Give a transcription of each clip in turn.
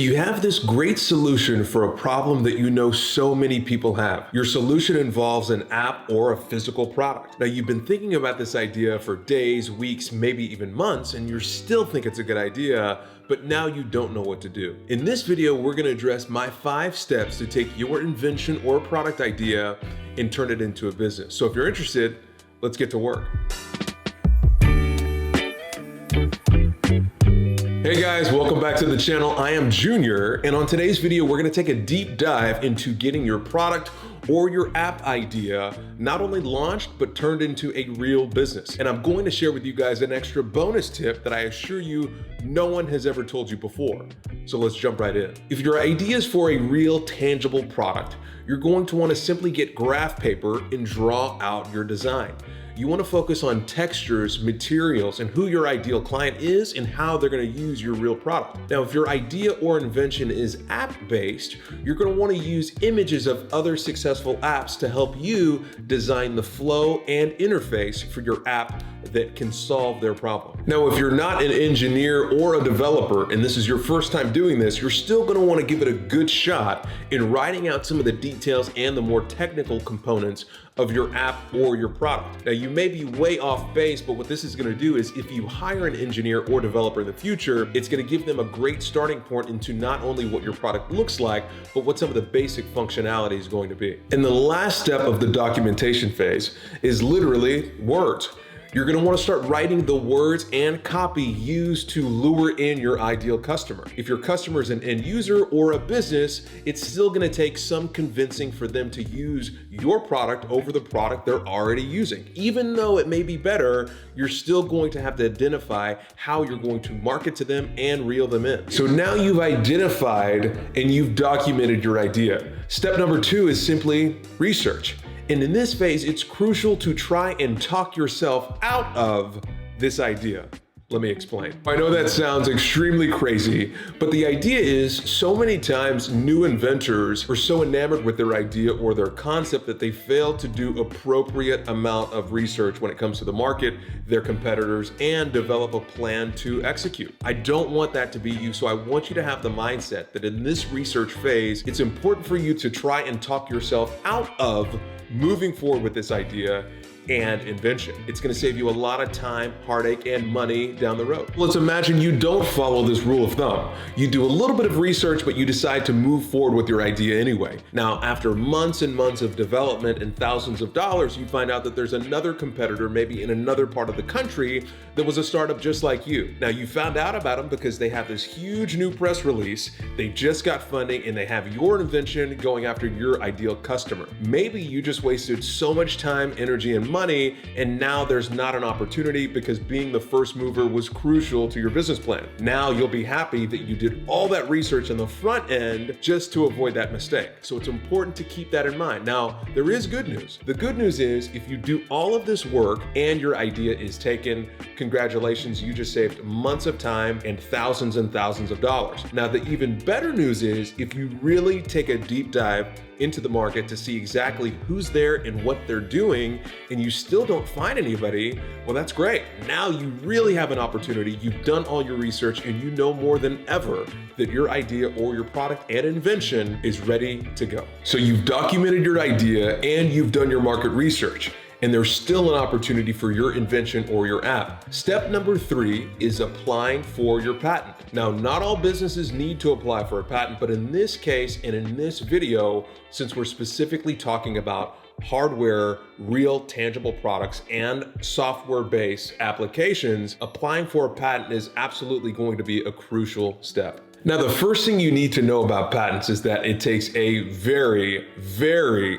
You have this great solution for a problem that you know so many people have. Your solution involves an app or a physical product. Now, you've been thinking about this idea for days, weeks, maybe even months, and you still think it's a good idea, but now you don't know what to do. In this video, we're going to address my 5 steps to take your invention or product idea and turn it into a business. So if you're interested, let's get to work. Hey guys, welcome back to the channel. I am Junior, and on today's video, we're gonna take a deep dive into getting your product or your app idea not only launched, but turned into a real business. And I'm going to share with you guys an extra bonus tip that I assure you no one has ever told you before. So let's jump right in. If your idea is for a real tangible product, you're going to want to simply get graph paper and draw out your design. You want to focus on textures, materials, and who your ideal client is and how they're going to use your real product. Now, if your idea or invention is app-based, you're going to want to use images of other successful apps to help you design the flow and interface for your app that can solve their problem. Now, if you're not an engineer or a developer, and this is your first time doing this, you're still going to want to give it a good shot in writing out some of the details and the more technical components of your app or your product. Now, you may be way off base, but what this is going to do is if you hire an engineer or developer in the future, it's going to give them a great starting point into not only what your product looks like, but what some of the basic functionality is going to be. And the last step of the documentation phase is literally words. You're going to want to start writing the words and copy used to lure in your ideal customer. If your customer is an end user or a business, it's still going to take some convincing for them to use your product over the product they're already using. Even though it may be better, you're still going to have to identify how you're going to market to them and reel them in. So now you've identified and you've documented your idea. Step number 2 is simply research. And in this phase, it's crucial to try and talk yourself out of this idea. Let me explain. I know that sounds extremely crazy, but the idea is so many times new inventors are so enamored with their idea or their concept that they fail to do appropriate amount of research when it comes to the market, their competitors, and develop a plan to execute. I don't want that to be you, so I want you to have the mindset that in this research phase, it's important for you to try and talk yourself out of moving forward with this idea and invention. It's going to save you a lot of time, heartache, and money down the road. Let's imagine you don't follow this rule of thumb. You do a little bit of research, but you decide to move forward with your idea anyway. Now, after months and months of development and thousands of dollars, you find out that there's another competitor, maybe in another part of the country, that was a startup just like you. Now, you found out about them because they have this huge new press release, they just got funding, and they have your invention going after your ideal customer. Maybe you just wasted so much time, energy, and money, and now there's not an opportunity because being the first mover was crucial to your business plan. Now you'll be happy that you did all that research on the front end just to avoid that mistake. So it's important to keep that in mind. Now, there is good news. The good news is if you do all of this work and your idea is taken, congratulations, you just saved months of time and thousands of dollars. Now, the even better news is if you really take a deep dive into the market to see exactly who's there and what they're doing, and you still don't find anybody, well, that's great. Now you really have an opportunity. You've done all your research and you know more than ever that your idea or your product and invention is ready to go. So you've documented your idea and you've done your market research, and there's still an opportunity for your invention or your app. Step number 3 is applying for your patent. Now, not all businesses need to apply for a patent, but in this case and in this video, since we're specifically talking about hardware, real tangible products, and software-based applications, applying for a patent is absolutely going to be a crucial step. Now, the first thing you need to know about patents is that it takes a very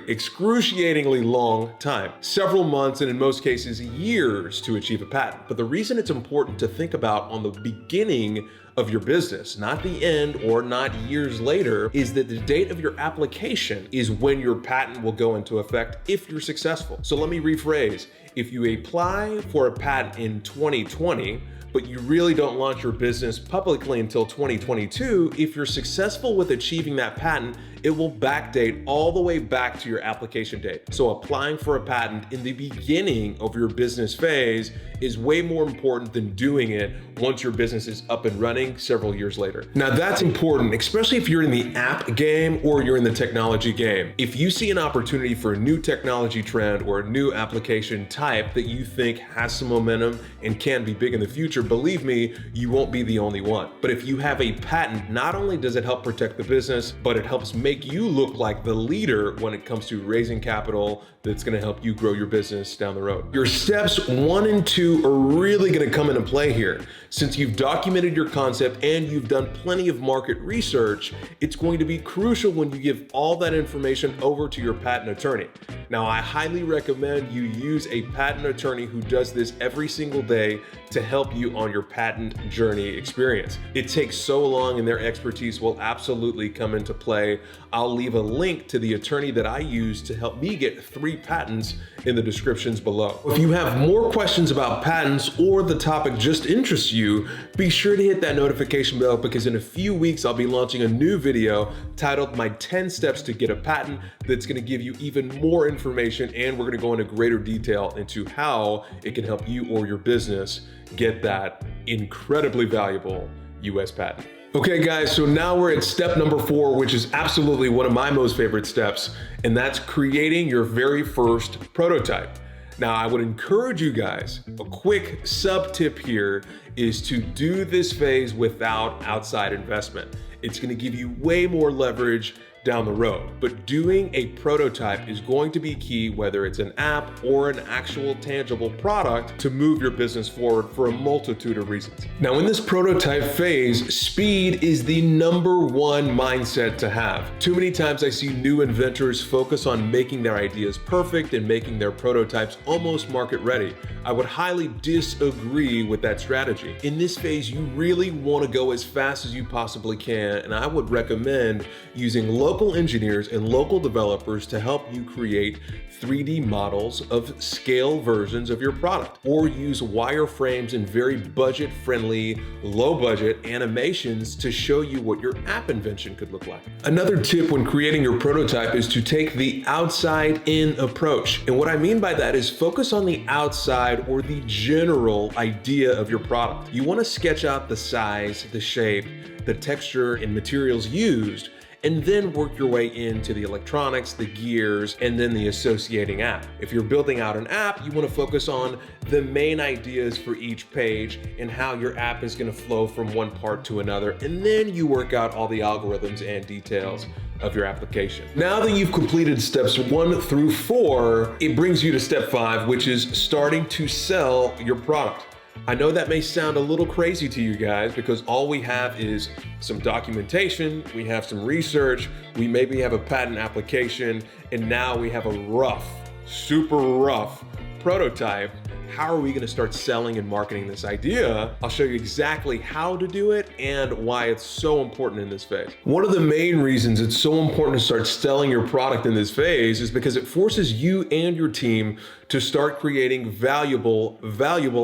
excruciatingly long time, several months, and in most cases, years to achieve a patent. But the reason it's important to think about on the beginning of your business, not the end or not years later, is that the date of your application is when your patent will go into effect if you're successful. So let me rephrase. If you apply for a patent in 2020, but you really don't launch your business publicly until 2022, if you're successful with achieving that patent it will backdate all the way back to your application date. So applying for a patent in the beginning of your business phase is way more important than doing it once your business is up and running several years later. Now that's important, especially if you're in the app game or you're in the technology game. If you see an opportunity for a new technology trend or a new application type that you think has some momentum and can be big in the future, believe me, you won't be the only one. But if you have a patent, not only does it help protect the business, but it helps make you look like the leader when it comes to raising capital that's going to help you grow your business down the road. Your steps 1 and 2 are really going to come into play here. Since you've documented your concept and you've done plenty of market research, it's going to be crucial when you give all that information over to your patent attorney. Now, I highly recommend you use a patent attorney who does this every single day to help you on your patent journey experience. It takes so long and their expertise will absolutely come into play. I'll leave a link to the attorney that I use to help me get 3 patents in the descriptions below. If you have more questions about patents or the topic just interests you, be sure to hit that notification bell because in a few weeks I'll be launching a new video titled My 10 Steps to Get a Patent that's going to give you even more information, and we're going to go into greater detail into how it can help you or your business get that incredibly valuable US patent. Okay guys, so now we're at step number 4, which is absolutely one of my most favorite steps, and that's creating your very first prototype. Now, I would encourage you guys, a quick sub tip here is to do this phase without outside investment. It's going to give you way more leverage down the road, but doing a prototype is going to be key, whether it's an app or an actual tangible product, to move your business forward for a multitude of reasons. Now, in this prototype phase, speed is the #1 mindset to have. Too many times I see new inventors focus on making their ideas perfect and making their prototypes almost market ready. I would highly disagree with that strategy. In this phase, you really want to go as fast as you possibly can, and I would recommend using local engineers and local developers to help you create 3D models of scale versions of your product, or use wireframes and very budget-friendly, low-budget animations to show you what your app invention could look like. Another tip when creating your prototype is to take the outside-in approach. And what I mean by that is focus on the outside or the general idea of your product. You want to sketch out the size, the shape, the texture, and materials used, and then work your way into the electronics, the gears, and then the associating app. If you're building out an app, you want to focus on the main ideas for each page and how your app is going to flow from one part to another, and then you work out all the algorithms and details of your application. Now that you've completed steps 1 through 4, it brings you to step 5, which is starting to sell your product. I know that may sound a little crazy to you guys because all we have is some documentation, we have some research, we maybe have a patent application, and now we have a rough, super rough prototype. How are we going to start selling and marketing this idea? I'll show you exactly how to do it and why it's so important in this phase. One of the main reasons it's so important to start selling your product in this phase is because it forces you and your team to start creating valuable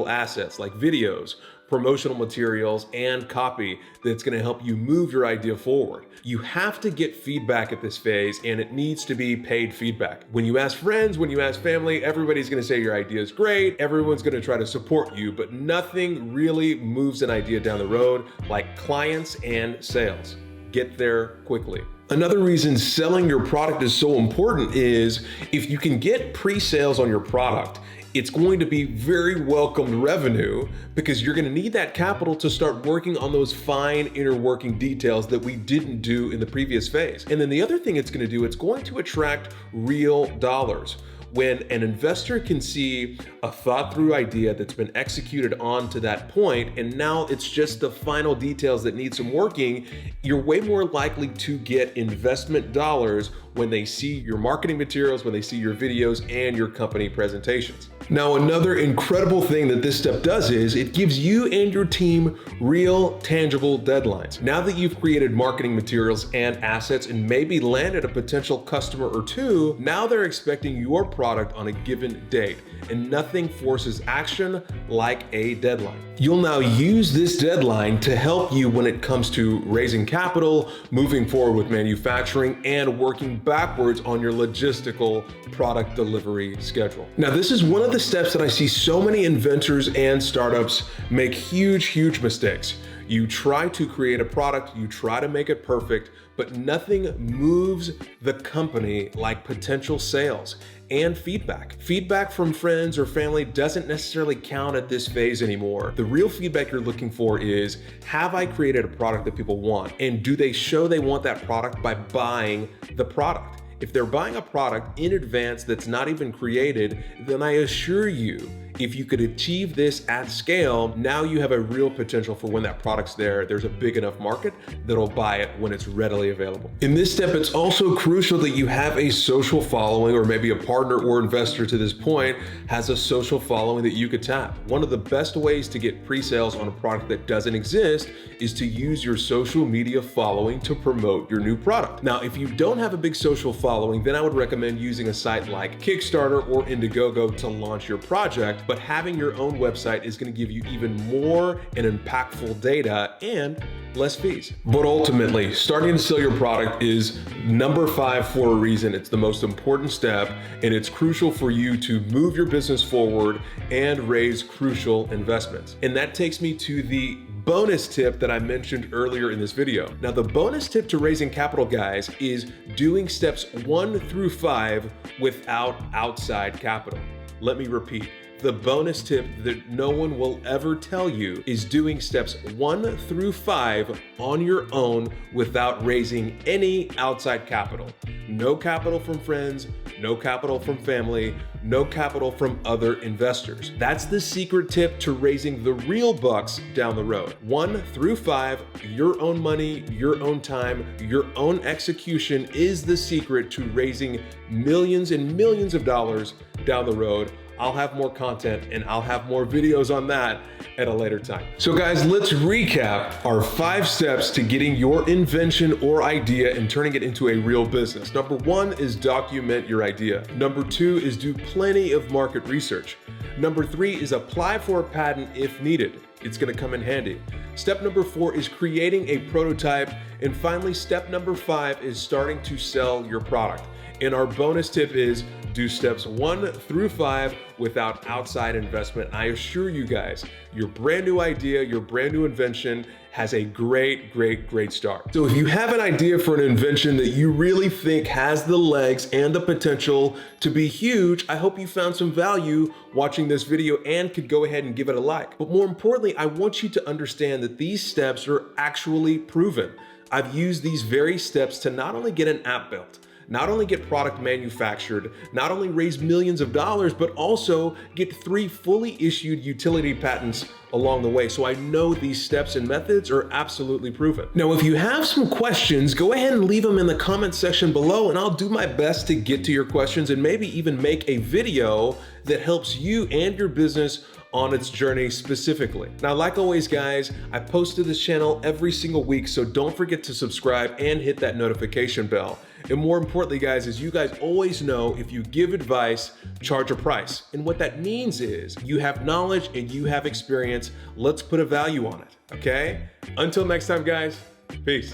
assets like videos, promotional materials, and copy that's going to help you move your idea forward. You have to get feedback at this phase, and it needs to be paid feedback. When you ask friends, when you ask family, everybody's going to say your idea is great. Everyone's going to try to support you, but nothing really moves an idea down the road like clients and sales. Get there quickly. Another reason selling your product is so important is if you can get pre-sales on your product, it's going to be very welcomed revenue because you're going to need that capital to start working on those fine inner working details that we didn't do in the previous phase. And then the other thing it's going to do, it's going to attract real dollars. When an investor can see a thought through idea that's been executed on to that point, and now it's just the final details that need some working, you're way more likely to get investment dollars when they see your marketing materials, when they see your videos and your company presentations. Now, another incredible thing that this step does is it gives you and your team real, tangible deadlines. Now that you've created marketing materials and assets and maybe landed a potential customer or two, now they're expecting your product on a given date, and nothing forces action like a deadline. You'll now use this deadline to help you when it comes to raising capital, moving forward with manufacturing, and working backwards on your logistical product delivery schedule. Now, this is one of the steps that I see so many inventors and startups make huge mistakes. You try to create a product, you try to make it perfect, but nothing moves the company like potential sales and feedback. Feedback from friends or family doesn't necessarily count at this phase anymore. The real feedback you're looking for is, have I created a product that people want? And do they show they want that product by buying the product? If they're buying a product in advance that's not even created, then I assure you, if you could achieve this at scale, now you have a real potential for when that product's there, there's a big enough market that'll buy it when it's readily available. In this step, it's also crucial that you have a social following, or maybe a partner or investor to this point has a social following that you could tap. One of the best ways to get pre-sales on a product that doesn't exist is to use your social media following to promote your new product. Now, if you don't have a big social following, then I would recommend using a site like Kickstarter or Indiegogo to launch your project. But having your own website is going to give you even more and impactful data and less fees. But ultimately, starting to sell your product is number 5 for a reason. It's the most important step, and it's crucial for you to move your business forward and raise crucial investments. And that takes me to the bonus tip that I mentioned earlier in this video. Now, the bonus tip to raising capital, guys, is doing steps 1 through 5 without outside capital. Let me repeat. The bonus tip that no one will ever tell you is doing steps 1 through 5 on your own without raising any outside capital. No capital from friends, no capital from family, no capital from other investors. That's the secret tip to raising the real bucks down the road. 1 through 5, your own money, your own time, your own execution is the secret to raising millions and millions of dollars down the road. I'll have more content and I'll have more videos on that at a later time. So guys, let's recap our 5 steps to getting your invention or idea and turning it into a real business. Number 1 is document your idea. Number 2 is do plenty of market research. Number 3 is apply for a patent if needed. It's gonna come in handy. Step number 4 is creating a prototype. And finally, step number 5 is starting to sell your product. And our bonus tip is do steps 1 through 5 without outside investment. I assure you guys, your brand new idea, your brand new invention has a great start. So if you have an idea for an invention that you really think has the legs and the potential to be huge, I hope you found some value watching this video and could go ahead and give it a like. But more importantly, I want you to understand that these steps are actually proven. I've used these very steps to not only get an app built, not only get product manufactured, not only raise millions of dollars, but also get 3 fully issued utility patents along the way. So I know these steps and methods are absolutely proven. Now, if you have some questions, go ahead and leave them in the comment section below, and I'll do my best to get to your questions and maybe even make a video that helps you and your business on its journey specifically. Now, like always, guys, I post to this channel every single week, so don't forget to subscribe and hit that notification bell. And more importantly, guys, as you guys always know, if you give advice, charge a price. And what that means is you have knowledge and you have experience. Let's put a value on it, okay? Until next time, guys, peace.